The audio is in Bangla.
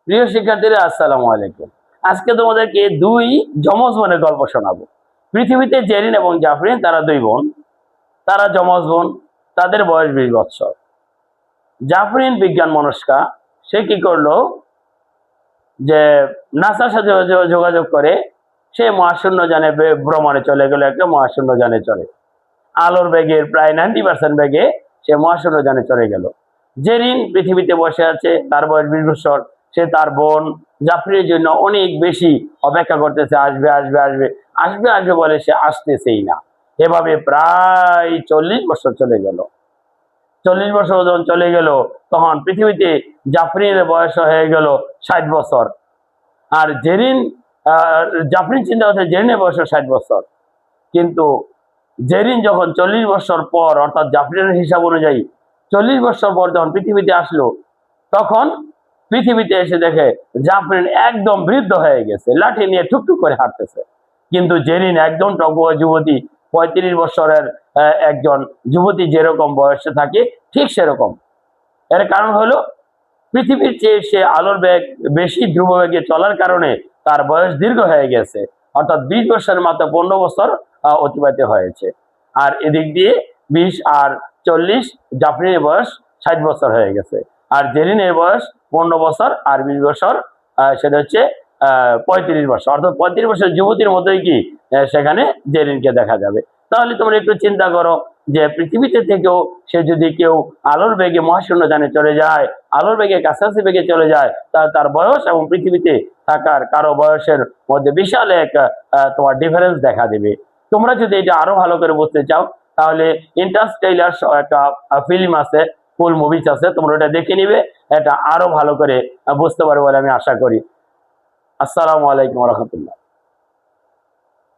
প্রিয় শিক্ষার্থীরা, আসসালামু আলাইকুম। আজকে তোমাদেরকে দুই যমজ বোনের গল্প শোনাবো। পৃথিবীতে জেরিন এবং জাফরিন, তারা দুই বোন। তারা যমজ বোন। তাদের বয়স 20 বছর। জাফরিন বিজ্ঞান মনস্কা। সে কি করলো, যে নাসার সাথে যোগাযোগ করে সে মহাশূন্য যানে ভ্রমণে চলে গেল। একটা মহাশূন্য যানে চলে আলোর বেগের প্রায় 90% বেগে সে মহাশূন্য যানে চলে গেল। জেরিন পৃথিবীতে বসে আছে, তার বয়স 20 বছর। সে তার বোন জাফরিনের জন্য অনেক বেশি অপেক্ষা করতেছে, আসবে আসবে আসবে আসবে আসবে বলে সে আসতেছেই না। এভাবে প্রায় 40 বছর চলে গেল। 40 বছর যখন চলে গেল, তখন পৃথিবীতে জাফরিনের বয়স হয়ে গেল 60 বছর। আর জেরিন জাফরিন চিন্তা করছে জেরিনের বয়স 60 বছর। কিন্তু জেরিন যখন 40 বছর পর, অর্থাৎ জাফরিনের হিসাব অনুযায়ী 40 বছর পর যখন পৃথিবীতে আসলো, তখন পৃথিবীতে এসে দেখে জাফরিন একদম বৃদ্ধ হয়ে গেছে, লাঠি নিয়ে টুকটুক করে হাঁটতেছে। কিন্তু জেরিন একদম টকবকা যুবতী, 35 বছরের একজন যুবতী যেরকম বয়সে থাকে ঠিক সেরকম। এর কারণ হলো, পৃথিবীর চেয়ে সে আলোর বেগ বেশি ধ্রুব বেগে চলার কারণে তার বয়স দীর্ঘ হয়ে গেছে, অর্থাৎ 20 বছরের মাত্র 15 বছর অতিবাহিত হয়েছে। আর এদিক দিয়ে 20 আর 40, জাফরিনের বয়স 60 বছর হয়ে গেছে। আর জেরিনের বয়স 15 বছর আর 20 বছর, সেটা হচ্ছে 35 বছর। অর্থাৎ 35 বছর যুবতীর মতোই কি সেখানে জেরিনকে দেখা যাবে। তাহলে তোমরা একটু চিন্তা করো, যে পৃথিবীতে থেকেও সে যদি কেউ আলোর বেগে মহাশূন্য যানে চলে যায়, আলোর বেগে কাছাকাছি বেগে চলে যায়, তার বয়স এবং পৃথিবীতে থাকার কারো বয়সের মধ্যে বিশাল এক তোমার ডিফারেন্স দেখা দেবে। তোমরা যদি এটা আরো ভালো করে বুঝতে চাও, তাহলে ইন্টারস্টেলার একটা ফিল্ম আছে, ফুল মুভিজ আছে, তোমরা ওটা দেখে নিবে। এটা আরো ভালো করে বুঝতে পারবে বলে আমি আশা করি। আসসালামু আলাইকুম ওয়া রাহমাতুল্লাহ।